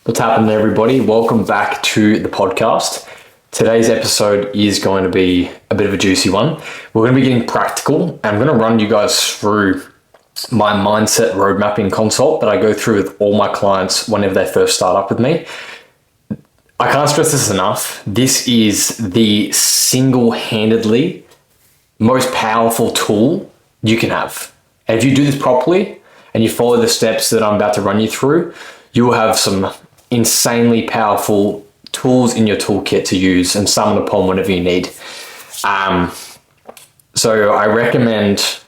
What's happening, everybody? Welcome back to the podcast. Today's episode is going to be a bit of a juicy one. We're going to be getting practical, and I'm going to run you guys through my mindset road mapping consult that I go through with all my clients whenever they first start up with me. I can't stress this enough. This is the single-handedly most powerful tool you can have. And if you do this properly and you follow the steps that I'm about to run you through, you will have some insanely powerful tools in your toolkit to use and summon upon whenever you need. So I recommend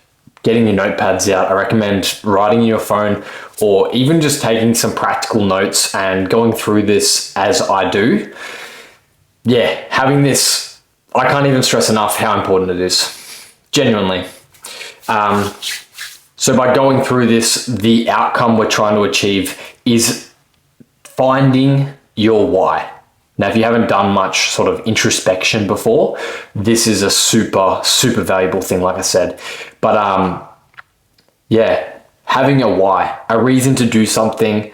getting your notepads out. I recommend writing in your phone or even just taking some practical notes and going through this as I do. Yeah, having this, I can't even stress enough how important it is, genuinely. So by going through this, the outcome we're trying to achieve is finding your why. Now, if you haven't done much sort of introspection before, this is a super valuable thing, like I said. But yeah, having a why, a reason to do something,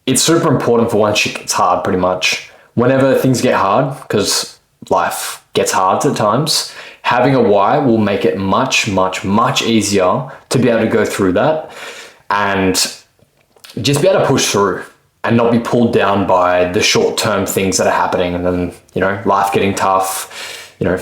it's super important for when shit gets hard, pretty much. Whenever things get hard, because life gets hard at times, having a why will make it much easier to be able to go through that and just be able to push through and not be pulled down by the short-term things that are happening. And then, life getting tough,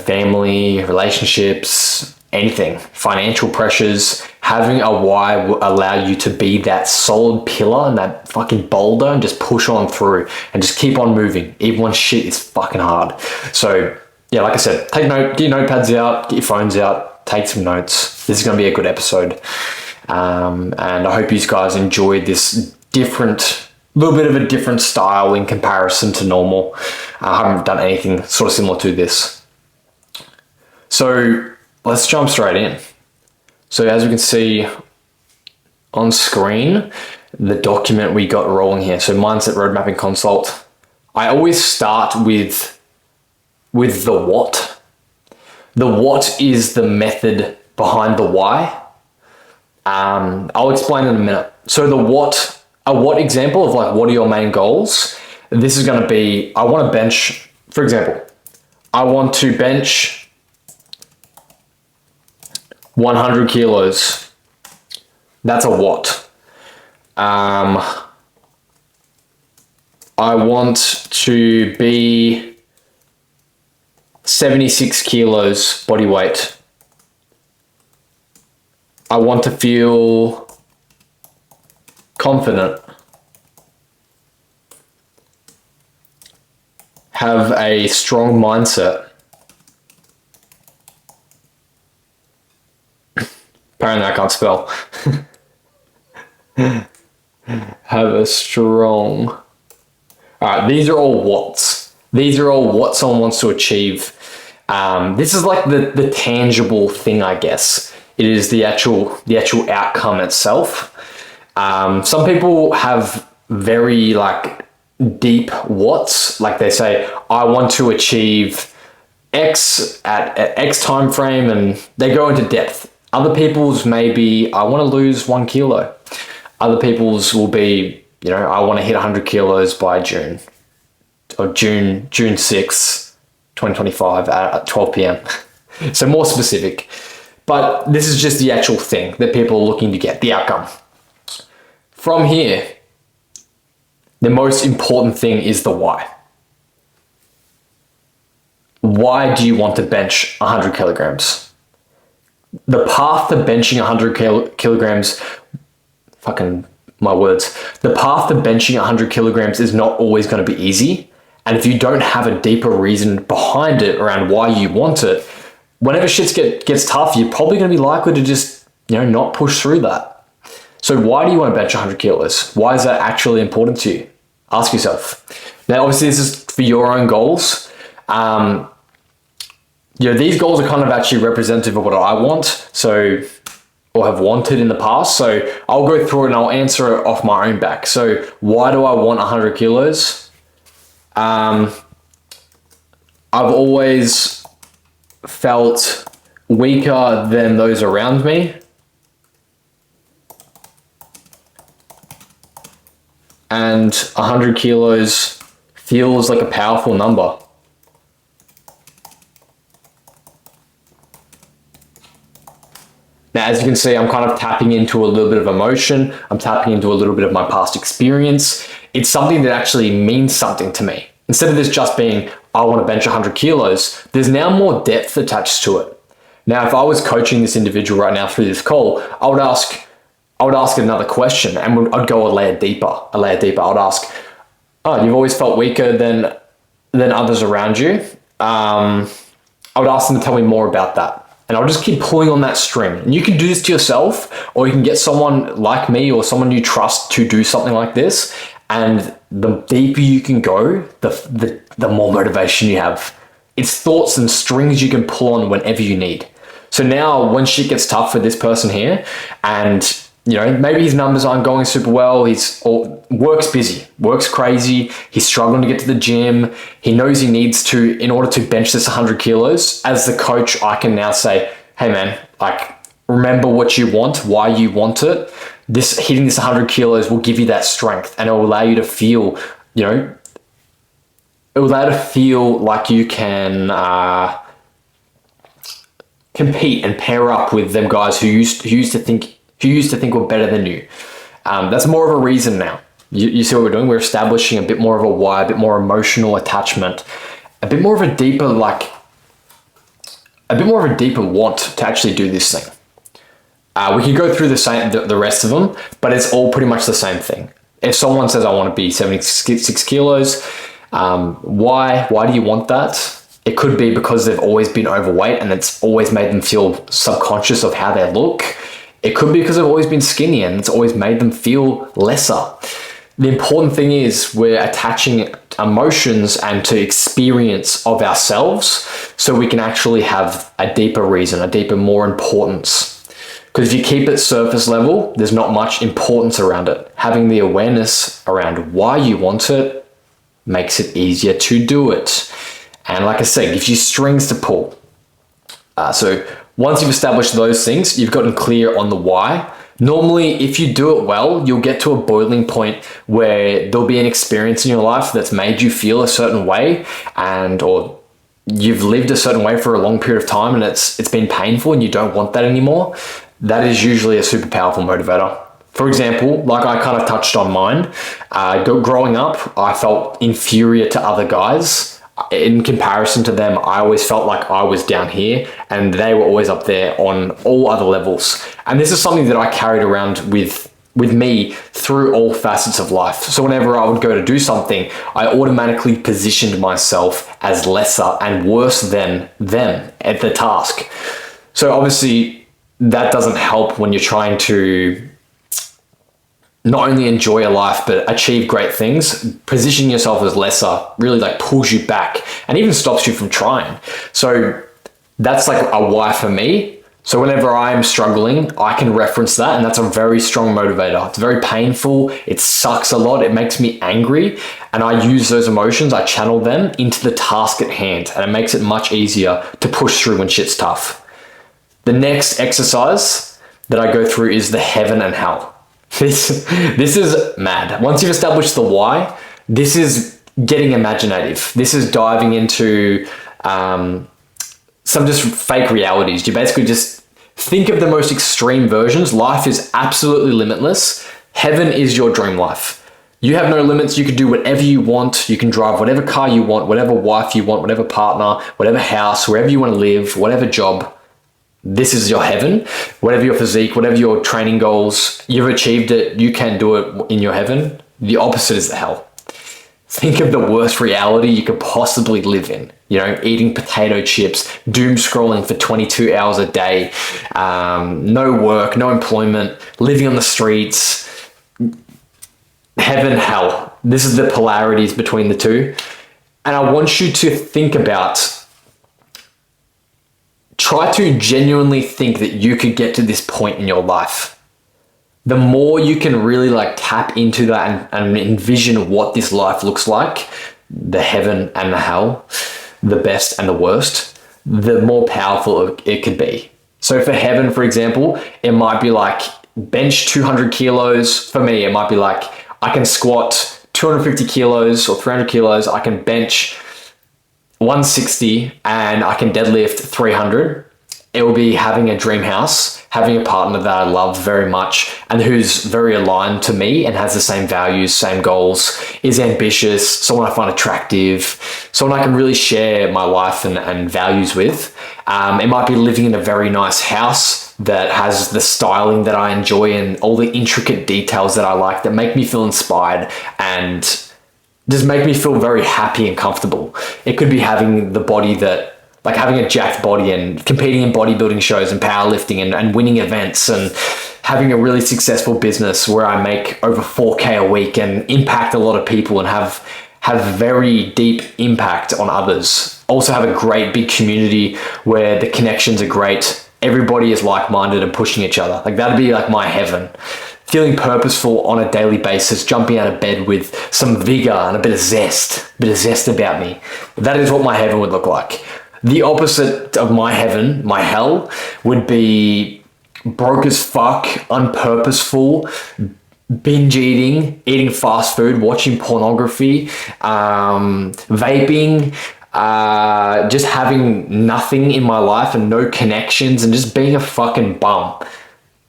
family, relationships, anything, financial pressures. Having a why will allow you to be that solid pillar and that fucking boulder and just push on through and just keep on moving, even when shit is fucking hard. So yeah, like I said, get your notepads out, get your phones out, take some notes. This is going to be a good episode. And I hope you guys enjoyed this little bit of a different style in comparison to normal. I haven't done anything sort of similar to this. So let's jump straight in. So as you can see on screen, the document we got rolling here. So Mindset Road Mapping Consult. I always start with the what. The what is the method behind the why. I'll explain in a minute. So a what example of like, what are your main goals? This is going to be, I want to bench, for example, I want to bench 100 kilos. That's a what. I want to be 76 kilos body weight. I want to feel confident. Have a strong mindset. Apparently I can't spell. Have a strong... Alright, these are all what's. These are all what someone wants to achieve. This is like the tangible thing, I guess. It is the actual outcome itself. Some people have very deep what's, like they say, I want to achieve X at X time frame, and they go into depth. Other people's may be, I want to lose 1 kilo. Other people's will be, I want to hit 100 kilos by June, or June 6th, 2025 at 12 p.m. So more specific. But this is just the actual thing that people are looking to get, the outcome. From here, the most important thing is the why. Why do you want to bench 100 kilograms? The path to benching 100 kilograms, fucking my words, the path to benching 100 kilograms is not always going to be easy. And if you don't have a deeper reason behind it around why you want it, whenever shit gets tough, you're probably going to be likely to just, not push through that. So why do you want to bench 100 kilos? Why is that actually important to you? Ask yourself. Now, obviously, this is for your own goals. These goals are kind of actually representative of what I want, or have wanted in the past. So I'll go through it and I'll answer it off my own back. So why do I want 100 kilos? I've always felt weaker than those around me. and 100 kilos feels like a powerful number. Now, as you can see, I'm kind of tapping into a little bit of emotion. I'm tapping into a little bit of my past experience. It's something that actually means something to me. Instead of this just being, I want to bench 100 kilos, there's now more depth attached to it. Now, if I was coaching this individual right now through this call, I would ask another question, and I'd go a layer deeper. I'd ask, oh, you've always felt weaker than others around you. I would ask them to tell me more about that. And I'll just keep pulling on that string. And you can do this to yourself, or you can get someone like me or someone you trust to do something like this. And the deeper you can go, the more motivation you have. It's thoughts and strings you can pull on whenever you need. So now when shit gets tough for this person here, and maybe his numbers aren't going super well, work's busy, work's crazy, he's struggling to get to the gym, he knows he needs to, in order to bench this 100 kilos, as the coach, I can now say, hey man, remember what you want, why you want it. Hitting this 100 kilos will give you that strength, and it will allow you to feel, it will allow you to feel like you can compete and pair up with them guys who used to think we're better than you. That's more of a reason now. You see what we're doing? We're establishing a bit more of a why, a bit more emotional attachment, a bit more of a deeper want to actually do this thing. We can go through the rest of them, but it's all pretty much the same thing. If someone says, I want to be 76 kilos, why do you want that? It could be because they've always been overweight and it's always made them feel subconscious of how they look. It could be because they've always been skinny and it's always made them feel lesser. The important thing is we're attaching emotions and to experience of ourselves so we can actually have a deeper reason, a deeper, more importance. Because if you keep it surface level, there's not much importance around it. Having the awareness around why you want it makes it easier to do it. And like I said, gives you strings to pull. So once you've established those things, you've gotten clear on the why. Normally, if you do it well, you'll get to a boiling point where there'll be an experience in your life that's made you feel a certain way, or you've lived a certain way for a long period of time and it's been painful and you don't want that anymore. That is usually a super powerful motivator. For example, like I kind of touched on mine, growing up, I felt inferior to other guys. In comparison to them, I always felt like I was down here and they were always up there on all other levels. And this is something that I carried around with me through all facets of life. So whenever I would go to do something, I automatically positioned myself as lesser and worse than them at the task. So obviously that doesn't help when you're trying to not only enjoy a life, but achieve great things. Positioning yourself as lesser really pulls you back and even stops you from trying. So that's a why for me. So whenever I'm struggling, I can reference that, and that's a very strong motivator. It's very painful. It sucks a lot. It makes me angry, and I use those emotions, I channel them into the task at hand, and it makes it much easier to push through when shit's tough. The next exercise that I go through is the heaven and hell. This is mad. Once you've established the why, this is getting imaginative. This is diving into some just fake realities. You basically just think of the most extreme versions. Life is absolutely limitless. Heaven is your dream life. You have no limits. You can do whatever you want. You can drive whatever car you want, whatever wife you want, whatever partner, whatever house, wherever you want to live, whatever job. This is your heaven. Whatever your physique, whatever your training goals, you've achieved it. You can do it in your heaven. The opposite is the hell. Think of the worst reality you could possibly live in. Eating potato chips, doom scrolling for 22 hours a day, no work, no employment, living on the streets. Heaven, hell. This is the polarities between the two. And I want you to think about, try to genuinely think that you could get to this point in your life. The more you can really tap into that and envision what this life looks like, the heaven and the hell, the best and the worst, the more powerful it could be. So for heaven, for example, it might be bench 200 kilos. For me, it might be I can squat 250 kilos or 300 kilos. I can bench 160 and I can deadlift 300. It will be having a dream house, having a partner that I love very much and who's very aligned to me and has the same values, same goals, is ambitious, someone I find attractive, someone I can really share my life and values with. It might be living in a very nice house that has the styling that I enjoy and all the intricate details that I like that make me feel inspired and just make me feel very happy and comfortable. It could be having the body that, like having a jacked body and competing in bodybuilding shows and powerlifting and winning events and having a really successful business where I make over 4K a week and impact a lot of people and have very deep impact on others. Also have a great big community where the connections are great. Everybody is like-minded and pushing each other. Like that'd be like my heaven. Feeling purposeful on a daily basis, jumping out of bed with some vigor and a bit of zest about me. That is what my heaven would look like. The opposite of my heaven, my hell, would be broke as fuck, unpurposeful, binge eating fast food, watching pornography, vaping, just having nothing in my life and no connections and just being a fucking bum.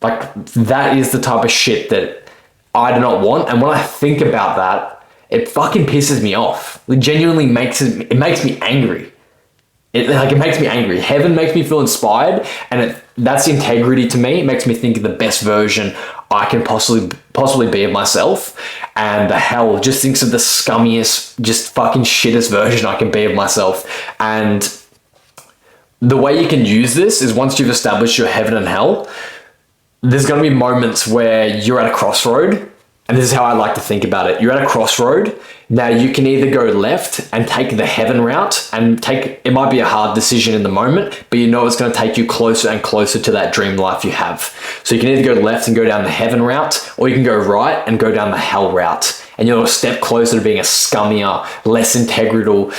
Like that is the type of shit that I do not want. And when I think about that, it fucking pisses me off. It genuinely makes me angry. It makes me angry. Heaven makes me feel inspired, and that's integrity to me. It makes me think of the best version I can possibly be of myself, and the hell just thinks of the scummiest, just fucking shittest version I can be of myself. And the way you can use this is once you've established your heaven and hell, there's going to be moments where you're at a crossroad. And this is how I like to think about it. You're at a crossroad. Now you can either go left and take the heaven route it might be a hard decision in the moment, but you know it's going to take you closer and closer to that dream life you have. So you can either go left and go down the heaven route, or you can go right and go down the hell route. And you're a step closer to being a scummier, less integral,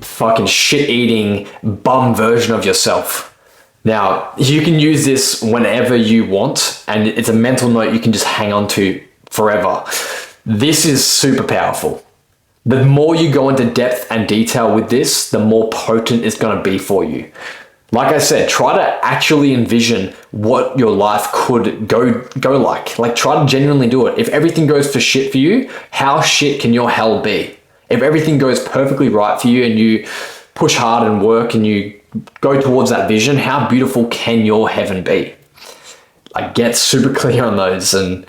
fucking shit-eating bum version of yourself. Now, you can use this whenever you want, and it's a mental note you can just hang on to forever. This is super powerful. The more you go into depth and detail with this, the more potent it's going to be for you. Like I said, try to actually envision what your life could go like. Like try to genuinely do it. If everything goes for shit for you, how shit can your hell be? If everything goes perfectly right for you and you push hard and work and you go towards that vision, how beautiful can your heaven be? Like get super clear on those. And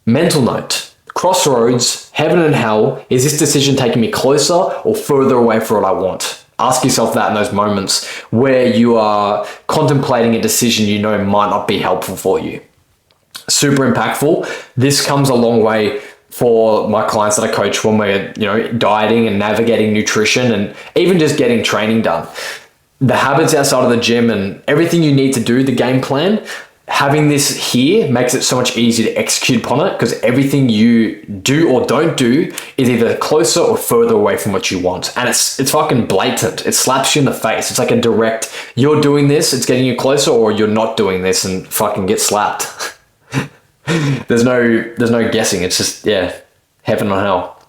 mental note, crossroads, heaven and hell, is this decision taking me closer or further away from what I want? Ask yourself that in those moments where you are contemplating a decision you know might not be helpful for you. Super impactful. This comes a long way for my clients that I coach when we're, dieting and navigating nutrition and even just getting training done. The habits outside of the gym and everything you need to do, the game plan, having this here makes it so much easier to execute upon it because everything you do or don't do is either closer or further away from what you want. And it's fucking blatant. It slaps you in the face. It's like a direct, you're doing this, it's getting you closer, or you're not doing this and fucking get slapped. There's no guessing. It's just, heaven or hell.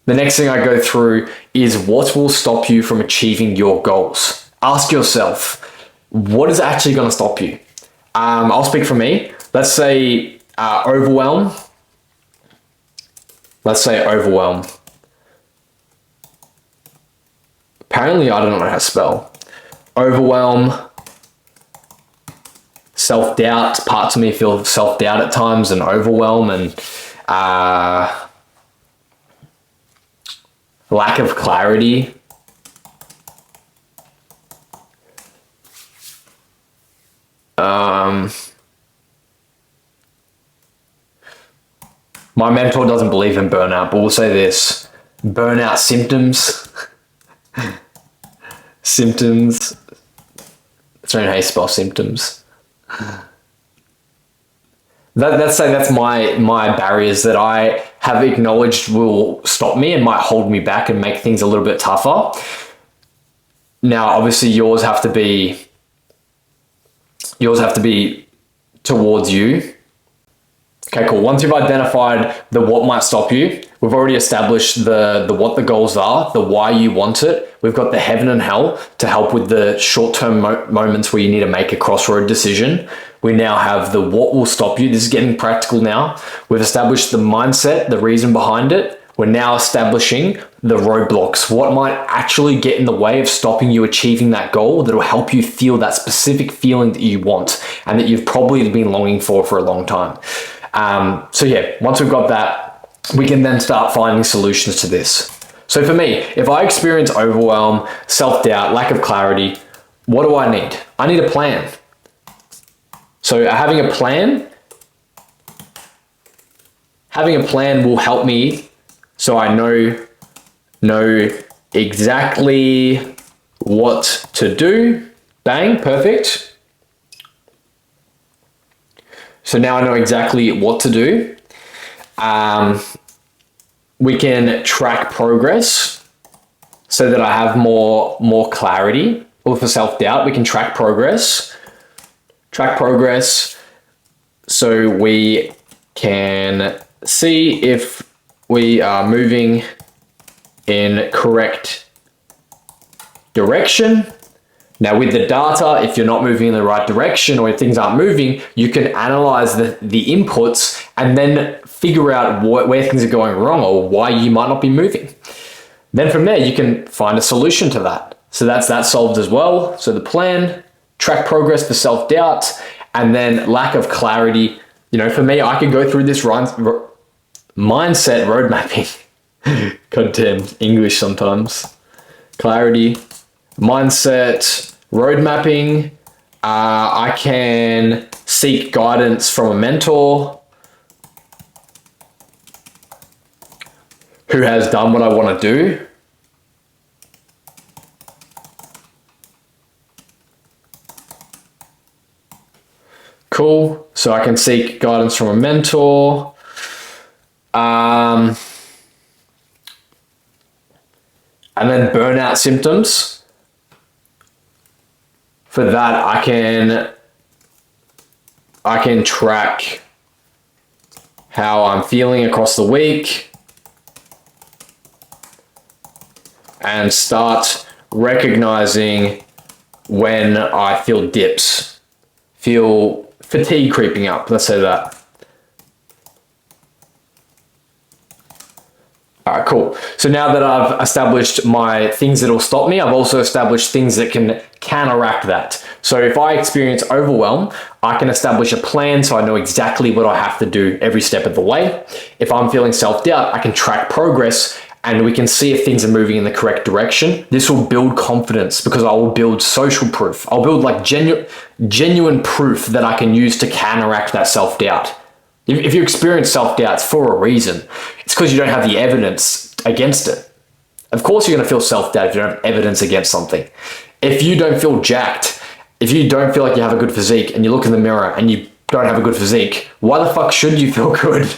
The next thing I go through is what will stop you from achieving your goals. Ask yourself, what is actually going to stop you? I'll speak for me. Let's say overwhelm. Apparently, I don't know how to spell. Overwhelm, self-doubt. Parts of me feel self-doubt at times and overwhelm and lack of clarity. My mentor doesn't believe in burnout, but we'll say this. Burnout symptoms. Symptoms. It's not how you spell symptoms. Let's say that's my barriers that I have acknowledged will stop me and might hold me back and make things a little bit tougher. Now, obviously, yours have to be towards you. Okay, cool. Once you've identified the what might stop you, we've already established the what the goals are, the why you want it. We've got the heaven and hell to help with the short-term moments where you need to make a crossroad decision. We now have the what will stop you. This is getting practical now. We've established the mindset, the reason behind it. We're now establishing the roadblocks, what might actually get in the way of stopping you achieving that goal that will help you feel that specific feeling that you want and that you've probably been longing for a long time. So yeah, once we've got that, we can then start finding solutions to this. So for me, if I experience overwhelm, self-doubt, lack of clarity, what do I need? I need a plan. So having a plan will help me so I know exactly what to do. Bang, perfect. So now I know exactly what to do. We can track progress so that I have more clarity. Or for self-doubt, we can track progress. Track progress so we can see if we are moving in correct direction. Now with the data, if you're not moving in the right direction or if things aren't moving, you can analyze the inputs and then figure out where things are going wrong or why you might not be moving. Then from there, you can find a solution to that. So that's that solved as well. So the plan, track progress for self-doubt, and then lack of clarity. You know, for me, I could go through this mindset road mapping. God damn, English sometimes. Clarity, mindset, road mapping. I can seek guidance from a mentor who has done what I want to do. Cool. So I can seek guidance from a mentor. And then burnout symptoms. For that, I can track how I'm feeling across the week and start recognizing when I feel dips, feel fatigue creeping up, let's say that. All right, cool. So now that I've established my things that will stop me, I've also established things that can counteract that. So if I experience overwhelm, I can establish a plan so I know exactly what I have to do every step of the way. If I'm feeling self-doubt, I can track progress and we can see if things are moving in the correct direction. This will build confidence because I will build social proof. I'll build like genuine proof that I can use to counteract that self-doubt. If you experience self-doubt, it's for a reason. It's because you don't have the evidence against it. Of course you're gonna feel self-doubt if you don't have evidence against something. If you don't feel jacked, if you don't feel like you have a good physique and you look in the mirror and you don't have a good physique, why the fuck should you feel good?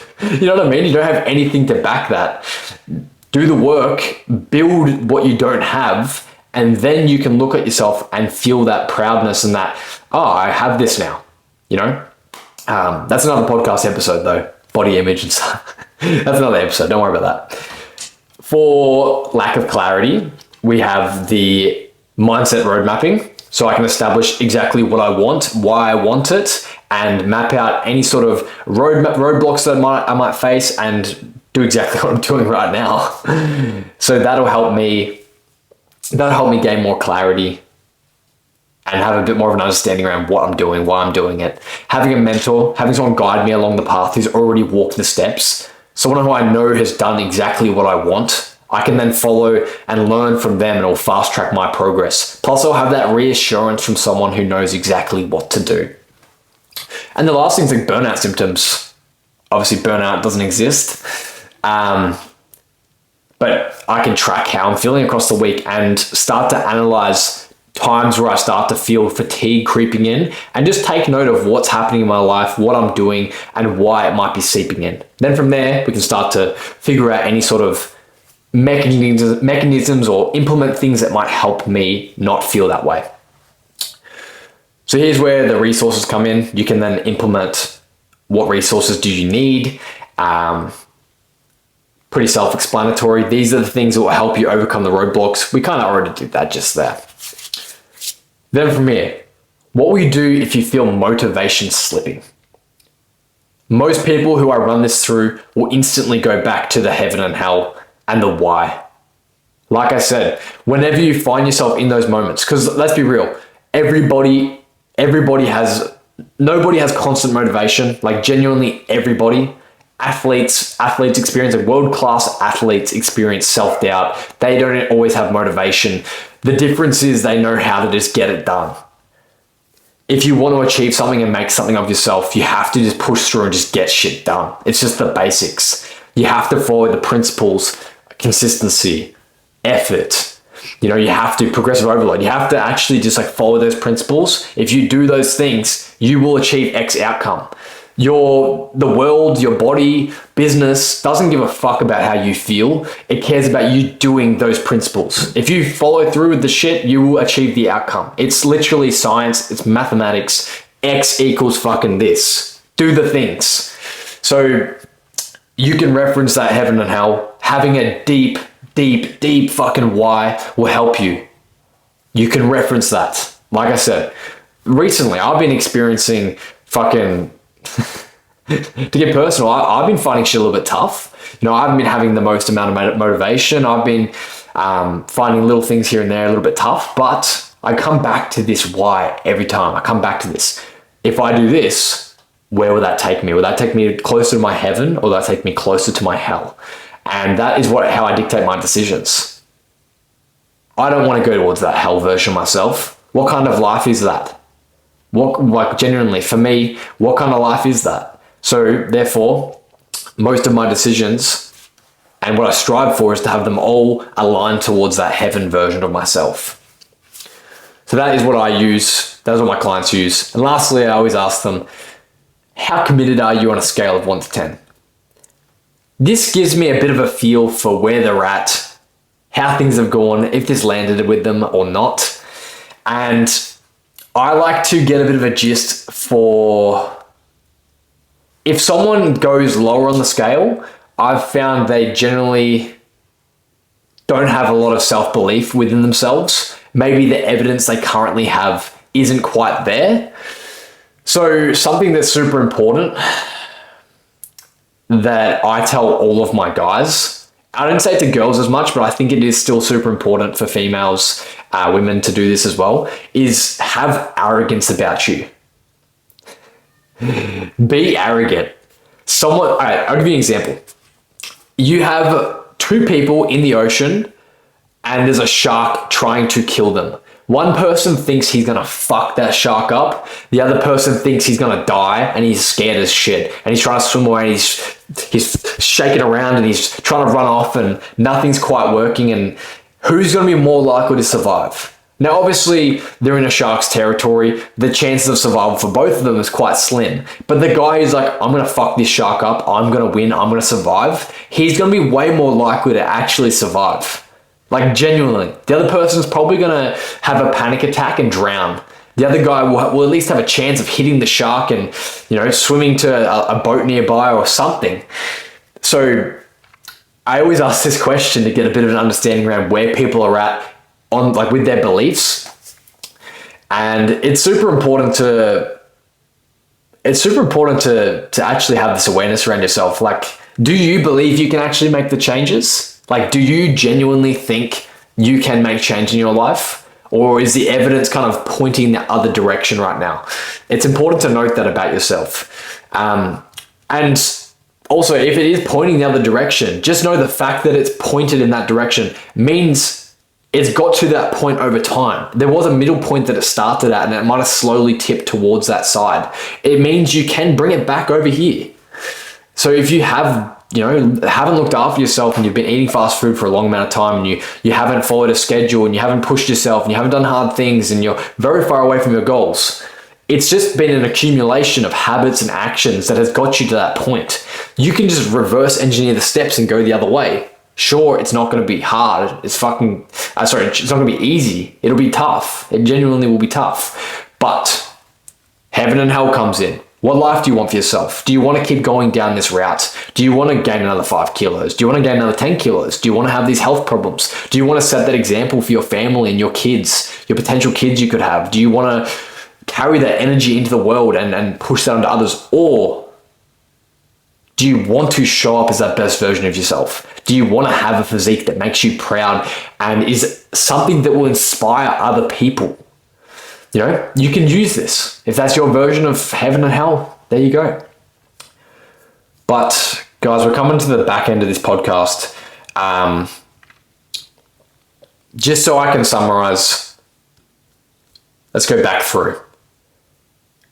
You know what I mean? You don't have anything to back that. Do the work, build what you don't have, and then you can look at yourself and feel that proudness and that, oh, I have this now, you know? That's another podcast episode though, body image and stuff. That's another episode, don't worry about that. For lack of clarity, we have the mindset road mapping. So I can establish exactly what I want, why I want it, and map out any sort of roadblocks that I might face and do exactly what I'm doing right now. So that'll help me gain more clarity and have a bit more of an understanding around what I'm doing, why I'm doing it. Having a mentor, having someone guide me along the path who's already walked the steps, someone who I know has done exactly what I want, I can then follow and learn from them and it'll fast track my progress. Plus I'll have that reassurance from someone who knows exactly what to do. And the last thing is like burnout symptoms. Obviously burnout doesn't exist, but I can track how I'm feeling across the week and start to analyze times where I start to feel fatigue creeping in and just take note of what's happening in my life, what I'm doing, and why it might be seeping in. Then from there, we can start to figure out any sort of mechanisms or implement things that might help me not feel that way. So here's where the resources come in. You can then implement What resources do you need? Pretty self-explanatory. These are the things that will help you overcome the roadblocks. We kind of already did that just there. Then from here, what will you do if you feel motivation slipping? Most people who I run this through will instantly go back to the heaven and hell and the why. Like I said, whenever you find yourself in those moments, because let's be real, nobody has constant motivation. Like genuinely everybody. Athletes experience, like world-class athletes experience self-doubt. They don't always have motivation. The difference is they know how to just get it done. If you want to achieve something and make something of yourself, you have to just push through and just get shit done. It's just the basics. You have to follow the principles, consistency, effort. You have to progressive overload. You have to actually just like follow those principles. If you do those things, you will achieve X outcome. The world, your body, business doesn't give a fuck about how you feel. It cares about you doing those principles. If you follow through with the shit, you will achieve the outcome. It's literally science. It's mathematics. X equals fucking this. Do the things. So you can reference that heaven and hell. Having a deep fucking why will help you. You can reference that. Like I said, recently I've been experiencing fucking to get personal, I've been finding shit a little bit tough. I haven't been having the most amount of motivation. I've been finding little things here and there a little bit tough, but I come back to this why every time. I come back to this. If I do this, where will that take me? Will that take me closer to my heaven, or will that take me closer to my hell? And that is how I dictate my decisions. I don't want to go towards that hell version of myself. What kind of life is that? Genuinely, for me, what kind of life is that? So therefore, most of my decisions and what I strive for is to have them all aligned towards that heaven version of myself. So that is what I use. That is what my clients use. And lastly, I always ask them, how committed are you on a scale of 1 to 10? This gives me a bit of a feel for where they're at, how things have gone, if this landed with them or not. And I like to get a bit of a gist for if someone goes lower on the scale, I've found they generally don't have a lot of self-belief within themselves. Maybe the evidence they currently have isn't quite there. So something that's super important that I tell all of my guys, I don't say it to girls as much, but I think it is still super important for females, women to do this as well, is have arrogance about you. Be arrogant. I'll give you an example. You have 2 people in the ocean and there's a shark trying to kill them. One person thinks he's gonna fuck that shark up. The other person thinks he's gonna die and he's scared as shit. And he's trying to swim away and he's shaking around and he's trying to run off and nothing's quite working. And who's gonna be more likely to survive? Now, obviously, they're in a shark's territory. The chances of survival for both of them is quite slim. But the guy who's like, I'm gonna fuck this shark up, I'm gonna win, I'm gonna survive, he's gonna be way more likely to actually survive. Like genuinely. The other person's probably gonna have a panic attack and drown. The other guy will at least have a chance of hitting the shark and, swimming to a boat nearby or something. So I always ask this question to get a bit of an understanding around where people are at with their beliefs. And it's super important to actually have this awareness around yourself. Like, do you believe you can actually make the changes? Like, do you genuinely think you can make change in your life? Or is the evidence kind of pointing the other direction right now? It's important to note that about yourself. And also, if it is pointing the other direction, just know the fact that it's pointed in that direction means it's got to that point over time. There was a middle point that it started at and it might have slowly tipped towards that side. It means you can bring it back over here. So if you haven't looked after yourself and you've been eating fast food for a long amount of time and you haven't followed a schedule and you haven't pushed yourself and you haven't done hard things and you're very far away from your goals, it's just been an accumulation of habits and actions that has got you to that point. You can just reverse engineer the steps and go the other way. Sure, it's not going to be hard. It's not going to be easy. It'll be tough. It genuinely will be tough. But heaven and hell comes in. What life do you want for yourself? Do you want to keep going down this route? Do you want to gain another 5 kilos? Do you want to gain another 10 kilos? Do you want to have these health problems? Do you want to set that example for your family and your kids, your potential kids you could have? Do you want to carry that energy into the world and push that onto others? Or do you want to show up as that best version of yourself? Do you want to have a physique that makes you proud and is something that will inspire other people? You know, you can use this. If that's your version of heaven and hell, there you go. But guys, we're coming to the back end of this podcast. Just so I can summarize, let's go back through.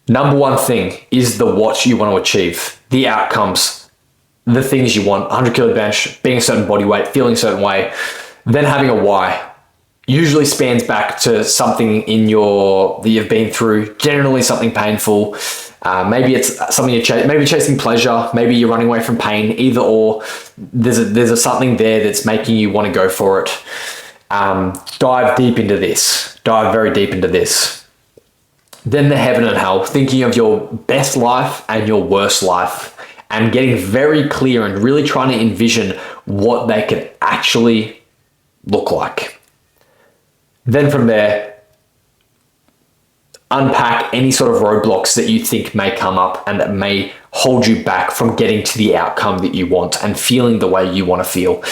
Number one thing is the what you want to achieve, the outcomes, the things you want, 100 kilo bench, being a certain body weight, feeling a certain way, then having a why. Usually spans back to something that you've been through, generally something painful. Maybe it's something maybe chasing pleasure, maybe you're running away from pain, either or. There's something there that's making you want to go for it. Dive very deep into this. Then the heaven and hell, thinking of your best life and your worst life, and getting very clear and really trying to envision what they could actually look like. Then from there, unpack any sort of roadblocks that you think may come up and that may hold you back from getting to the outcome that you want and feeling the way you want to feel.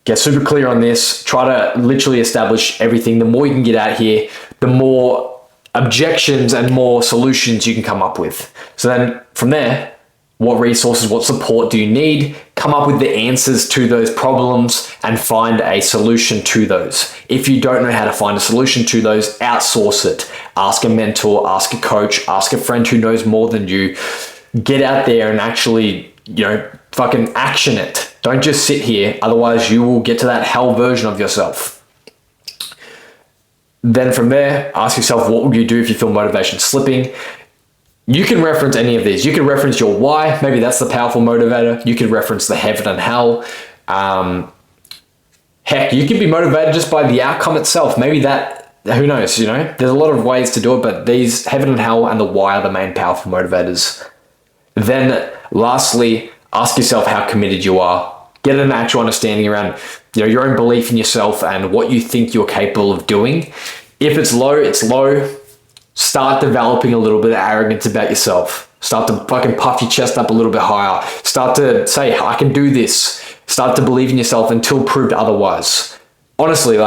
Get super clear on this. Try to literally establish everything. The more you can get out here, the more objections and more solutions you can come up with. So then from there, what resources, what support do you need? Come up with the answers to those problems and find a solution to those. If you don't know how to find a solution to those, outsource it. Ask a mentor, ask a coach, ask a friend who knows more than you. Get out there and actually, fucking action it. Don't just sit here. Otherwise you will get to that hell version of yourself. Then from there, ask yourself, what would you do if you feel motivation slipping? You can reference any of these. You can reference your why. Maybe that's the powerful motivator. You can reference the heaven and hell. Heck, you can be motivated just by the outcome itself. Maybe that, who knows, There's a lot of ways to do it, but these heaven and hell and the why are the main powerful motivators. Then lastly, ask yourself how committed you are. Get an actual understanding around your own belief in yourself and what you think you're capable of doing. If it's low, it's low. Start developing a little bit of arrogance about yourself. Start to fucking puff your chest up a little bit higher. Start to say, I can do this. Start to believe in yourself until proved otherwise. Honestly,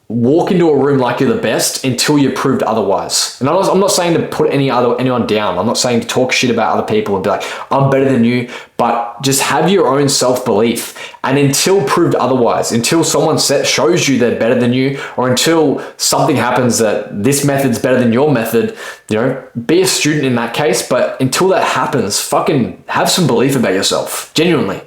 walk into a room like you're the best until you're proved otherwise. And I'm not saying to put anyone down. I'm not saying to talk shit about other people and be like, I'm better than you, but just have your own self-belief. And until proved otherwise, until someone shows you they're better than you, or until something happens that this method's better than your method, be a student in that case. But until that happens, fucking have some belief about yourself. Genuinely.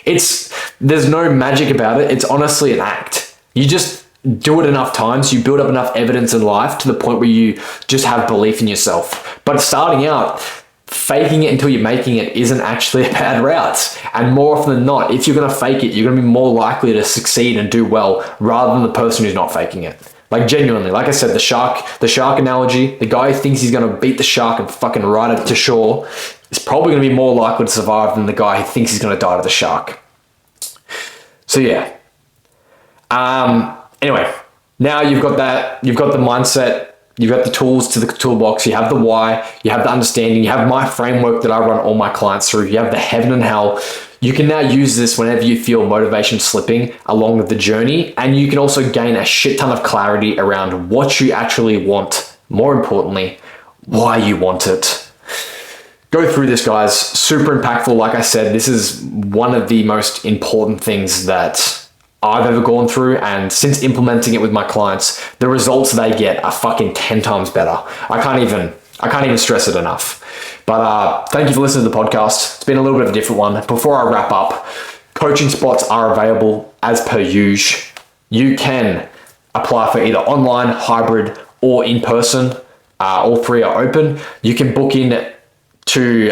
There's no magic about it. It's honestly an act. You just do it enough times, you build up enough evidence in life to the point where you just have belief in yourself. But starting out, faking it until you're making it isn't actually a bad route. And more often than not, if you're going to fake it, you're going to be more likely to succeed and do well rather than the person who's not faking it. Genuinely, like I said, the shark analogy, the guy who thinks he's going to beat the shark and fucking ride it to shore is probably going to be more likely to survive than the guy who thinks he's going to die to the shark. So yeah. Anyway, now you've got the mindset, you've got the tools to the toolbox, you have the why, you have the understanding, you have my framework that I run all my clients through, you have the heaven and hell. You can now use this whenever you feel motivation slipping along the journey, and you can also gain a shit ton of clarity around what you actually want. More importantly, why you want it. Go through this, guys. Super impactful. Like I said, this is one of the most important things that I've ever gone through, and since implementing it with my clients, the results they get are fucking 10 times better. I can't even stress it enough. But thank you for listening to the podcast. It's been a little bit of a different one. Before I wrap up, coaching spots are available as per usual. You can apply for either online, hybrid, or in person. All three are open. You can book in to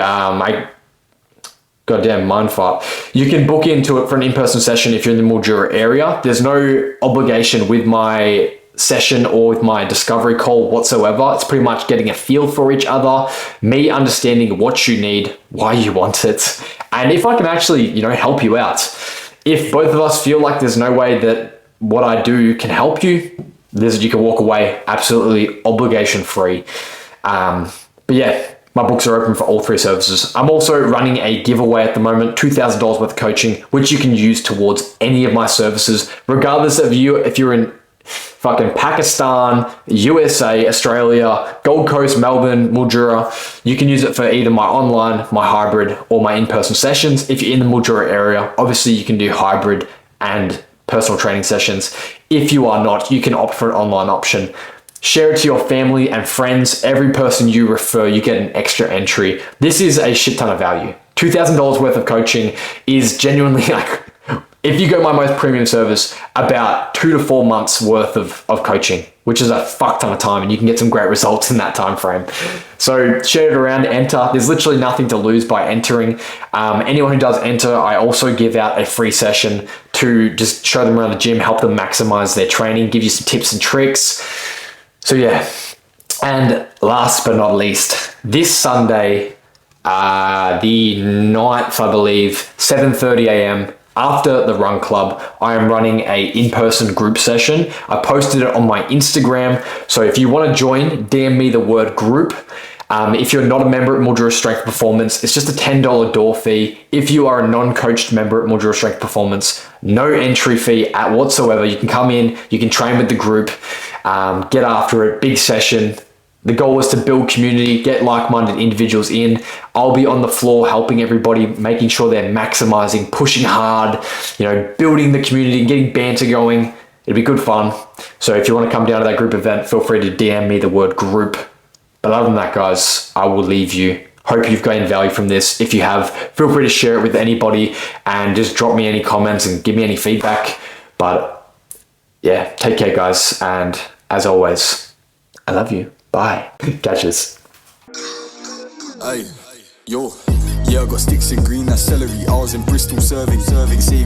goddamn mind fart. You can book into it for an in-person session if you're in the Mildura area. There's no obligation with my session or with my discovery call whatsoever. It's pretty much getting a feel for each other, me understanding what you need, why you want it, and if I can actually, help you out. If both of us feel like there's no way that what I do can help you, you can walk away absolutely obligation free. But yeah, my books are open for all 3 services. I'm also running a giveaway at the moment, $2,000 worth of coaching, which you can use towards any of my services, regardless of if you're in fucking Pakistan, USA, Australia, Gold Coast, Melbourne, Mildura. You can use it for either my online, my hybrid, or my in-person sessions. If you're in the Mildura area, obviously you can do hybrid and personal training sessions. If you are not, you can opt for an online option. Share it to your family and friends. Every person you refer, you get an extra entry. This is a shit ton of value. $2,000 worth of coaching is genuinely like, if you go my most premium service, about 2 to 4 months worth of coaching, which is a fuck ton of time, and you can get some great results in that time frame. So share it around, enter. There's literally nothing to lose by entering. Anyone who does enter, I also give out a free session to just show them around the gym, help them maximize their training, give you some tips and tricks. So yeah, and last but not least, this Sunday, the 9th, I believe, 7:30 a.m., after the run club, I am running a in-person group session. I posted it on my Instagram. So if you want to join, DM me the word group. If you're not a member at Mildura Strength Performance, it's just a $10 door fee. If you are a non-coached member at Mildura Strength Performance, no entry fee at whatsoever. You can come in, you can train with the group, get after it, big session. The goal is to build community, get like-minded individuals in. I'll be on the floor helping everybody, making sure they're maximizing, pushing hard, building the community and getting banter going. It'll be good fun. So if you want to come down to that group event, feel free to DM me the word group. But other than that, guys, I will leave you. Hope you've gained value from this. If you have, feel free to share it with anybody and just drop me any comments and give me any feedback. But yeah, take care, guys. And as always, I love you. Bye. Catches. Hey, yo, yeah, I got sticks in green, that's celery. I was in Bristol serving. Say